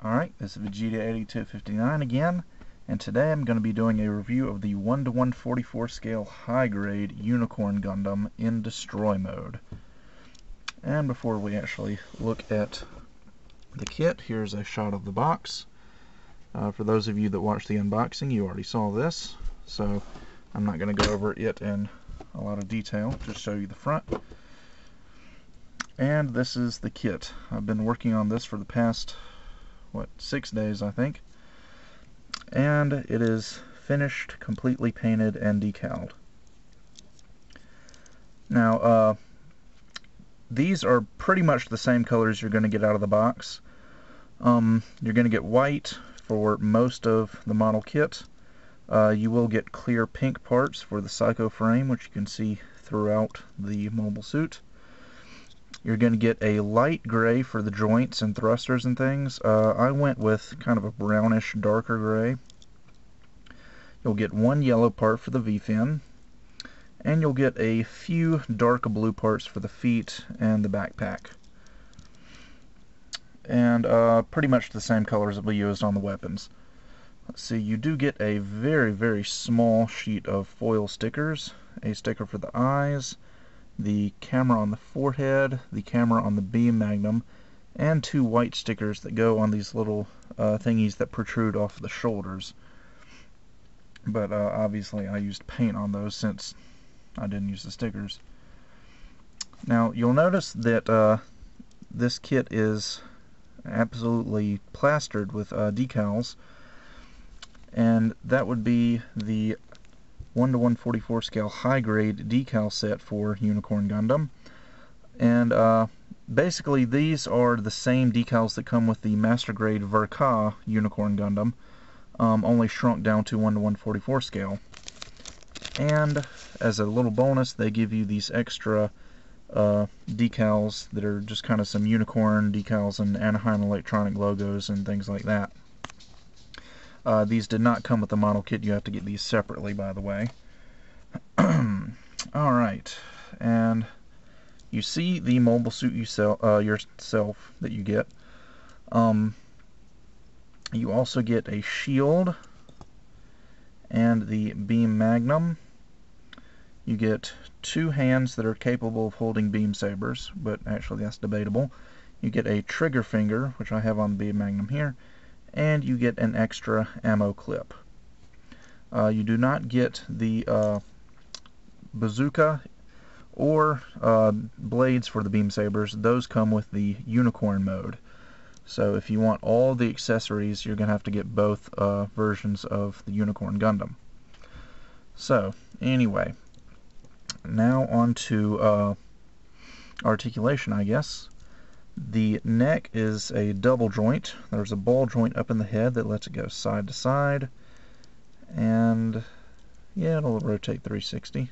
Alright, this is Vegeta8259 again, and today I'm going to be doing a review of the 1:144 scale high-grade Unicorn Gundam in Destroy mode. And before we actually look at the kit, here's a shot of the box. For those of you that watched the unboxing, you already saw this, so I'm not going to go over it in a lot of detail, just show you the front. And this is the kit. I've been working on this for the past 6 days, I think, and it is finished, completely painted and decaled. Now these are pretty much the same colors you're going to get out of the box. You're going to get white for most of the model kit. You will get clear pink parts for the Psycho frame, which you can see throughout the mobile suit. You're going to get a light gray for the joints and thrusters and things. I went with kind of a brownish, darker gray. You'll get one yellow part for the V-fin, and you'll get a few dark blue parts for the feet and the backpack. And pretty much the same colors that we used on the weapons. Let's see, you do get a very, very small sheet of foil stickers. A sticker for the eyes, the camera on the forehead, the camera on the beam magnum, and 2 white stickers that go on these little thingies that protrude off the shoulders. But obviously I used paint on those since I didn't use the stickers. Now you'll notice that this kit is absolutely plastered with decals, and that would be the 1:144 scale high-grade decal set for Unicorn Gundam. And basically these are the same decals that come with the Master Grade Verka Unicorn Gundam, only shrunk down to 1:144 scale. And as a little bonus, they give you these extra decals that are just kind of some Unicorn decals and Anaheim Electronic logos and things like that. These did not come with the model kit. You have to get these separately, by the way. Alright, and you see the mobile suit yourself that you get. You also get a shield and the beam magnum. You get 2 hands that are capable of holding beam sabers, but actually that's debatable. You get a trigger finger, which I have on the beam magnum here, and you get an extra ammo clip. You do not get the bazooka or blades for the beam sabers. Those come with the Unicorn mode. So if you want all the accessories, you're going to have to get both versions of the Unicorn Gundam. So anyway, now on to articulation, I guess. The neck is a double joint. There's a ball joint up in the head that lets it go side to side, and yeah, it'll rotate 360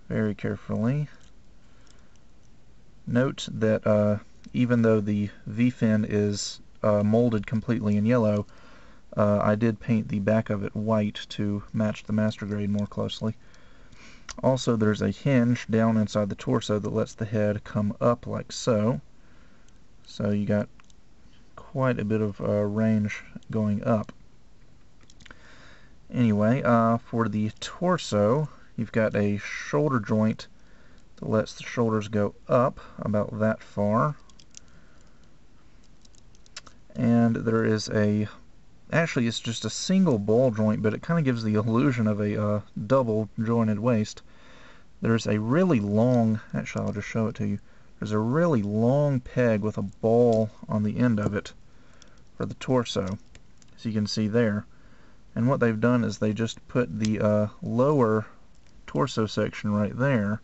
very carefully. Note that even though the V-fin is molded completely in yellow, I did paint the back of it white to match the Master Grade more closely. Also, there's a hinge down inside the torso that lets the head come up like so. So you got quite a bit of range going up. Anyway, for the torso, you've got a shoulder joint that lets the shoulders go up about that far. And there is actually it's just a single ball joint, but it kind of gives the illusion of a double jointed waist. There's a really long, actually I'll just show it to you. There's a really long peg with a ball on the end of it for the torso, as you can see there. And what they've done is they just put the lower torso section right there,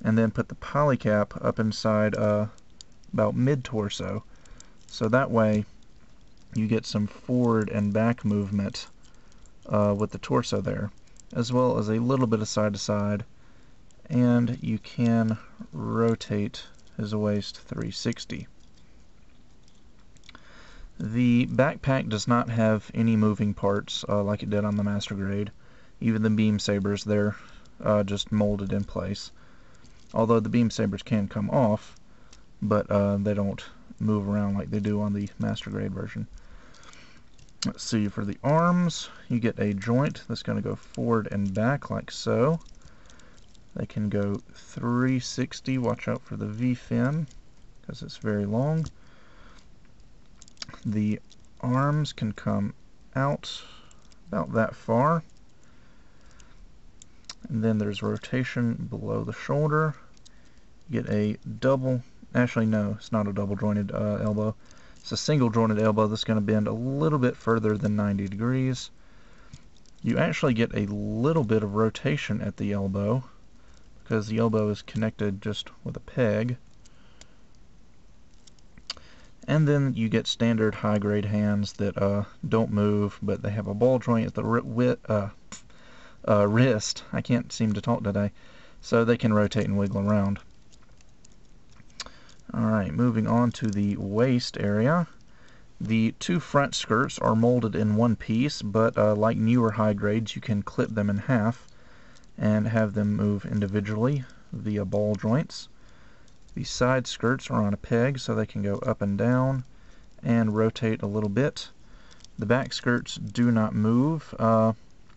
and then put the polycap up inside about mid-torso. So that way you get some forward and back movement with the torso there, as well as a little bit of side-to-side. And you can rotate his waist 360. The backpack does not have any moving parts like it did on the Master Grade. Even the beam sabers, they're just molded in place. Although the beam sabers can come off, but they don't move around like they do on the Master Grade version. Let's see, for the arms, you get a joint that's going to go forward and back like so. They can go 360, watch out for the V-fin, because it's very long. The arms can come out about that far. And then there's rotation below the shoulder. You get a double, actually no, it's not a double jointed elbow. It's a single jointed elbow that's going to bend a little bit further than 90 degrees. You actually get a little bit of rotation at the elbow, because the elbow is connected just with a peg. And then you get standard high-grade hands that don't move, but they have a ball joint at the wrist. I can't seem to talk today. So they can rotate and wiggle around. Alright, moving on to the waist area. The two front skirts are molded in one piece, but like newer high grades, you can clip them in half and have them move individually via ball joints. The side skirts are on a peg, so they can go up and down and rotate a little bit. The back skirts do not move.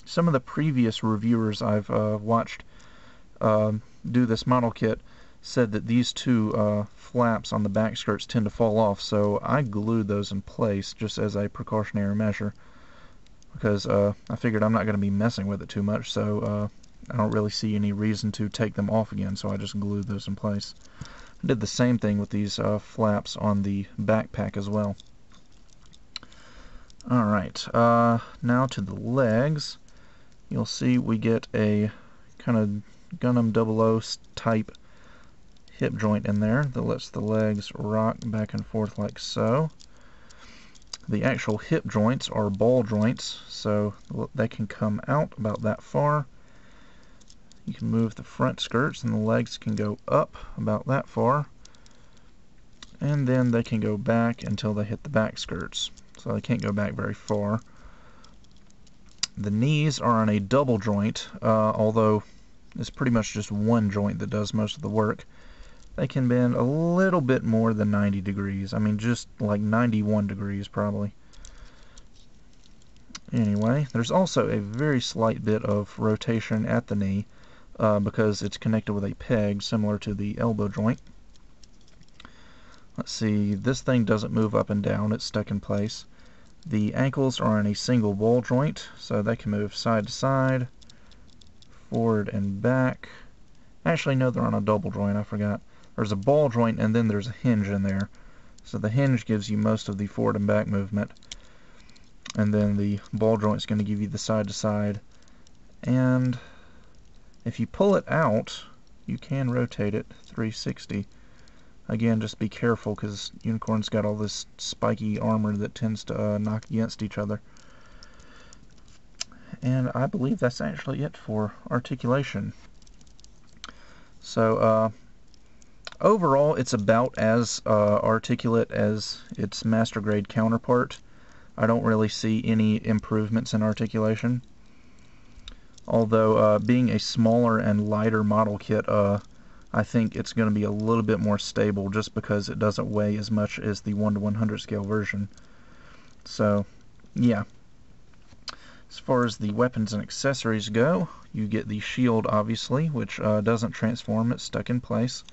Some of the previous reviewers I've watched do this model kit said that these two flaps on the back skirts tend to fall off, so I glued those in place just as a precautionary measure, because I figured I'm not going to be messing with it too much, so I don't really see any reason to take them off again, so I just glued those in place. I did the same thing with these flaps on the backpack as well. Alright, now to the legs. You'll see we get a kind of Gundam 00 type hip joint in there that lets the legs rock back and forth like so. The actual hip joints are ball joints, so they can come out about that far. You can move the front skirts and the legs can go up about that far, and then they can go back until they hit the back skirts, so they can't go back very far. The knees are on a double joint, although it's pretty much just one joint that does most of the work. They can bend a little bit more than 90 degrees. I mean, just like 91 degrees probably. Anyway, there's also a very slight bit of rotation at the knee because it's connected with a peg similar to the elbow joint. Let's see, this thing doesn't move up and down, it's stuck in place. The ankles are on a single ball joint, so they can move side to side, forward and back. Actually, no, they're on a double joint, I forgot. There's a ball joint and then there's a hinge in there. So the hinge gives you most of the forward and back movement. And then the ball joint is going to give you the side to side. And if you pull it out, you can rotate it 360. Again, just be careful because Unicorn's got all this spiky armor that tends to knock against each other. And I believe that's actually it for articulation. So overall, it's about as articulate as its Master Grade counterpart. I don't really see any improvements in articulation. Although, being a smaller and lighter model kit, I think it's going to be a little bit more stable just because it doesn't weigh as much as the 1:100 scale version. So, yeah. As far as the weapons and accessories go, you get the shield, obviously, which doesn't transform, it's stuck in place.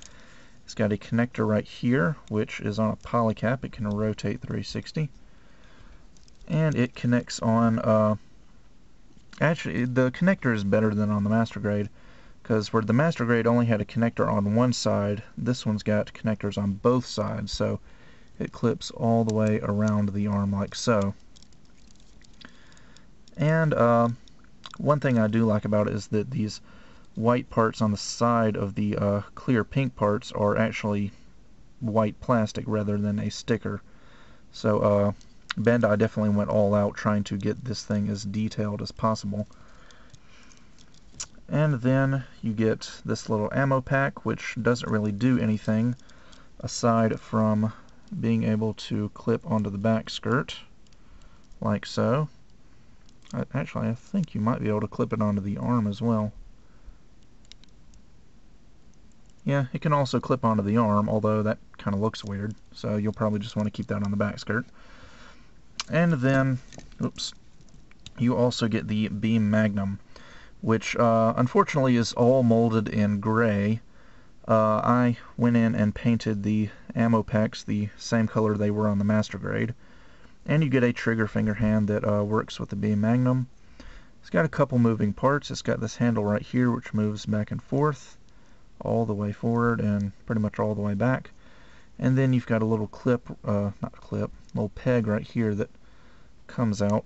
It's got a connector right here, which is on a polycap. It can rotate 360. And it connects on, actually, the connector is better than on the Master Grade, because where the Master Grade only had a connector on one side, this one's got connectors on both sides, so it clips all the way around the arm like so. And one thing I do like about it is that these white parts on the side of the clear pink parts are actually white plastic rather than a sticker. So Bandai definitely went all out trying to get this thing as detailed as possible. And then you get this little ammo pack, which doesn't really do anything aside from being able to clip onto the back skirt like so. Actually, I think you might be able to clip it onto the arm as well. Yeah, it can also clip onto the arm, although that kind of looks weird, so you'll probably just want to keep that on the back skirt. And then, oops, you also get the beam magnum, which unfortunately is all molded in gray. I went in and painted the ammo packs the same color they were on the Master Grade. And you get a trigger finger hand that works with the beam magnum. It's got a couple moving parts. It's got this handle right here which moves back and forth all the way forward and pretty much all the way back. And then you've got a little clip, little peg right here that comes out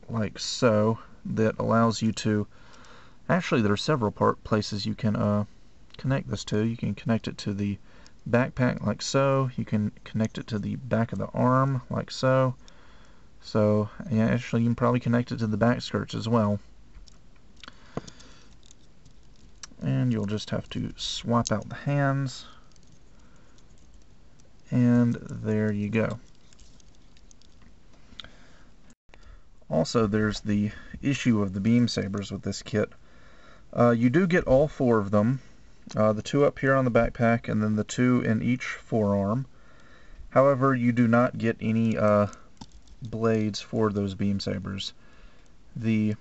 like so, that allows you to, actually there are several places you can connect this to. You can connect it to the backpack like so. You can connect it to the back of the arm like so. So yeah, actually you can probably connect it to the back skirts as well. And you'll just have to swap out the hands, and there you go. Also, there's the issue of the beam sabers with this kit. You do get all four of them, the two up here on the backpack and then the two in each forearm. However, you do not get any blades for those beam sabers. The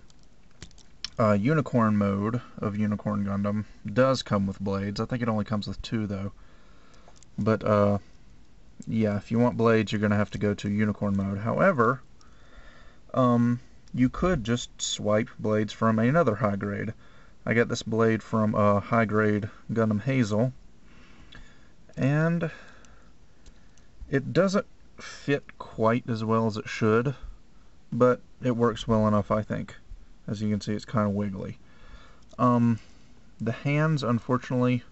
Unicorn mode of Unicorn Gundam does come with blades. I think it only comes with two though. But yeah, if you want blades, you're going to have to go to Unicorn mode. However, you could just swipe blades from another high grade. I got this blade from high grade Gundam Hazel, and it doesn't fit quite as well as it should, but it works well enough, I think. As you can see, it's kind of wiggly. The hands, unfortunately,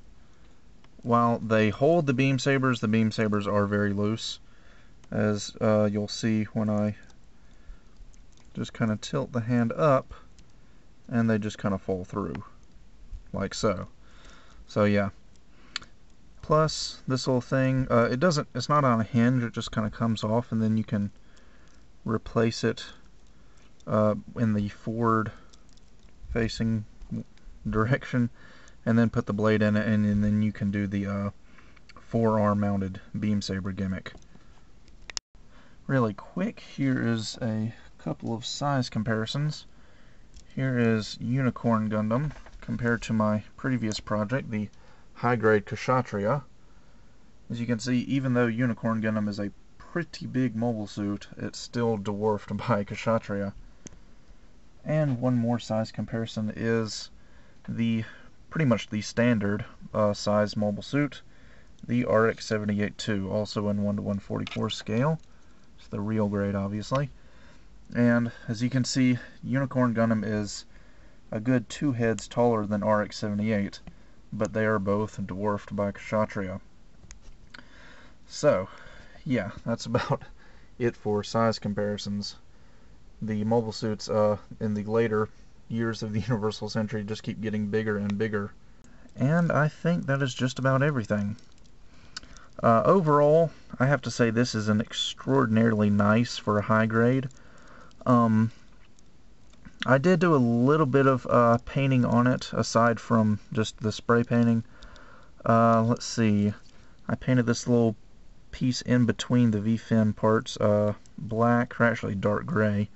while they hold the beam sabers are very loose, as you'll see when I just kind of tilt the hand up, and they just kind of fall through, like so. So yeah. Plus, this little thing, it's not on a hinge, it just kind of comes off, and then you can replace it in the forward facing direction, and then put the blade in it, and then you can do the forearm mounted beam saber gimmick. Really quick, here is a couple of size comparisons. Here is Unicorn Gundam compared to my previous project, the high-grade Kshatriya. As you can see, even though Unicorn Gundam is a pretty big mobile suit, it's still dwarfed by Kshatriya. And one more size comparison is pretty much the standard size mobile suit, the RX-78-2, also in 1:144 scale. It's the real grade, obviously. And as you can see, Unicorn Gundam is a good 2 heads taller than RX-78, but they are both dwarfed by Kshatriya. So, yeah, that's about it for size comparisons. The mobile suits in the later years of the Universal Century just keep getting bigger and bigger. And I think that is just about everything. Overall, I have to say this is an extraordinarily nice for a high grade. I did do a little bit of painting on it, aside from just the spray painting. Let's see, I painted this little piece in between the V-fin parts black, or actually dark gray.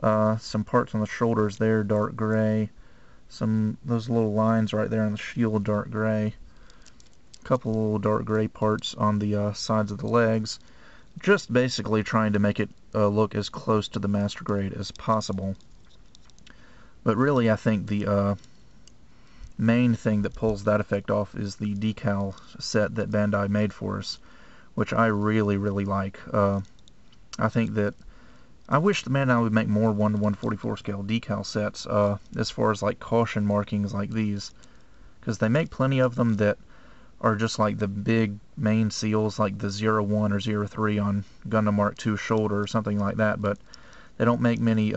Some parts on the shoulders there, dark gray. Those little lines right there on the shield, dark gray. A couple little dark gray parts on the sides of the legs. Just basically trying to make it look as close to the Master Grade as possible. But really, I think the main thing that pulls that effect off is the decal set that Bandai made for us, which I really, really like. I think that I wish the Bandai would make more 1:144 scale decal sets as far as like caution markings like these, because they make plenty of them that are just like the big main seals, like the 01 or 03 on Gundam Mark II shoulder or something like that, but they don't make many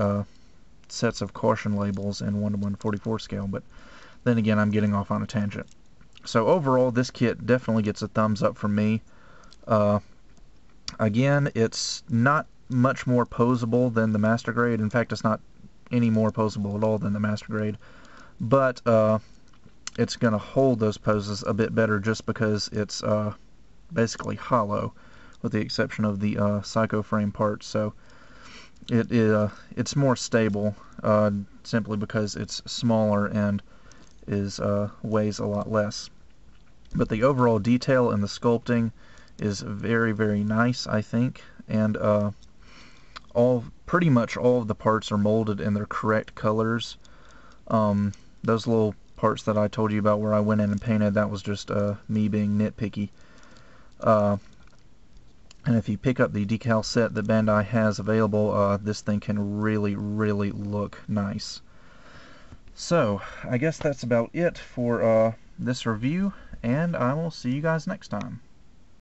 sets of caution labels in 1:144 scale. But then again, I'm getting off on a tangent. So overall, this kit definitely gets a thumbs up from me. Again, it's not much more posable than the Master Grade. In fact, it's not any more posable at all than the Master Grade. But it's going to hold those poses a bit better just because it's basically hollow, with the exception of the psycho frame part. So it's more stable simply because it's smaller and weighs a lot less. But the overall detail and the sculpting is very, very nice, I think, and pretty much all of the parts are molded in their correct colors. Those little parts that I told you about where I went in and painted, that was just me being nitpicky. And if you pick up the decal set that Bandai has available, this thing can really, really look nice. So, I guess that's about it for this review, and I will see you guys next time.